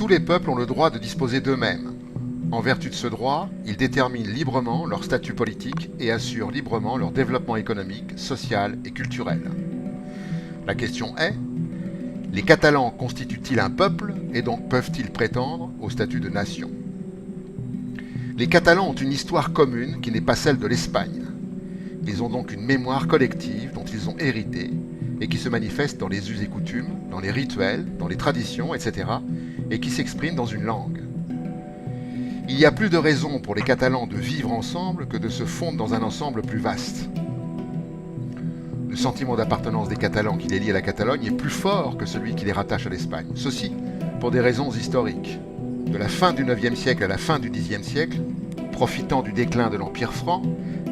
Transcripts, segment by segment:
Tous les peuples ont le droit de disposer d'eux-mêmes. En vertu de ce droit, ils déterminent librement leur statut politique et assurent librement leur développement économique, social et culturel. La question est, les Catalans constituent-ils un peuple et donc peuvent-ils prétendre au statut de nation? Les Catalans ont une histoire commune qui n'est pas celle de l'Espagne. Ils ont donc une mémoire collective dont ils ont hérité et qui se manifeste dans les us et coutumes, dans les rituels, dans les traditions, etc. et qui s'exprime dans une langue. Il y a plus de raisons pour les Catalans de vivre ensemble que de se fondre dans un ensemble plus vaste. Le sentiment d'appartenance des Catalans qui les lie à la Catalogne est plus fort que celui qui les rattache à l'Espagne. Ceci pour des raisons historiques. De la fin du IXe siècle à la fin du Xe siècle, profitant du déclin de l'Empire franc,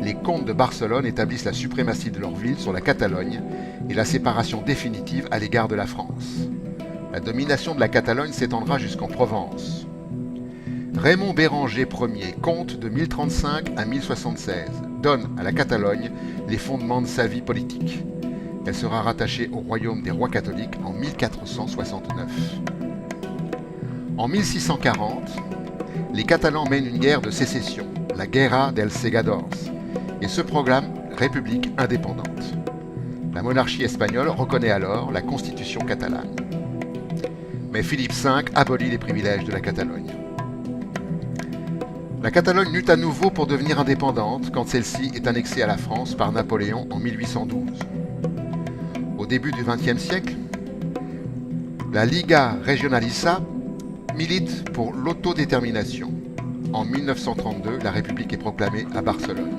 les comtes de Barcelone établissent la suprématie de leur ville sur la Catalogne et la séparation définitive à l'égard de la France. La domination de la Catalogne s'étendra jusqu'en Provence. Raymond Béranger Ier, comte de 1035 à 1076, donne à la Catalogne les fondements de sa vie politique. Elle sera rattachée au royaume des rois catholiques en 1469. En 1640, les Catalans mènent une guerre de sécession, la Guerra dels Segadors, et se proclament république indépendante. La monarchie espagnole reconnaît alors la constitution catalane. Mais Philippe V abolit les privilèges de la Catalogne. La Catalogne lutte à nouveau pour devenir indépendante quand celle-ci est annexée à la France par Napoléon en 1812. Au début du XXe siècle, la Liga Regionalista milite pour l'autodétermination. En 1932, la République est proclamée à Barcelone.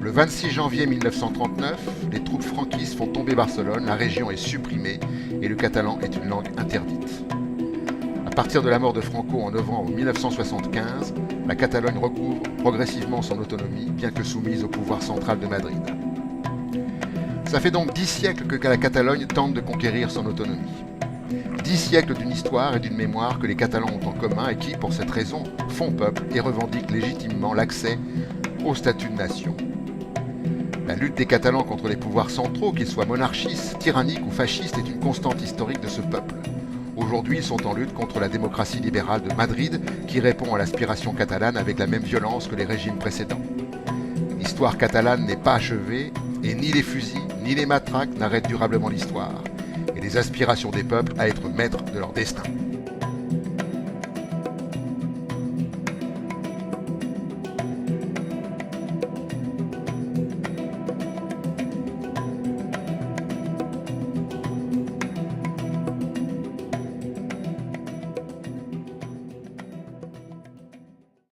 Le 26 janvier 1939, les troupes franquistes font tomber Barcelone, la région est supprimée et le catalan est une langue interdite. À partir de la mort de Franco en novembre 1975, la Catalogne recouvre progressivement son autonomie, bien que soumise au pouvoir central de Madrid. Ça fait donc 10 siècles que la Catalogne tente de conquérir son autonomie. 10 siècles d'une histoire et d'une mémoire que les Catalans ont en commun et qui, pour cette raison, font peuple et revendiquent légitimement l'accès au statut de nation. La lutte des Catalans contre les pouvoirs centraux, qu'ils soient monarchistes, tyranniques ou fascistes, est une constante historique de ce peuple. Aujourd'hui, ils sont en lutte contre la démocratie libérale de Madrid, qui répond à l'aspiration catalane avec la même violence que les régimes précédents. L'histoire catalane n'est pas achevée, et ni les fusils, ni les matraques n'arrêtent durablement l'histoire, et les aspirations des peuples à être maîtres de leur destin.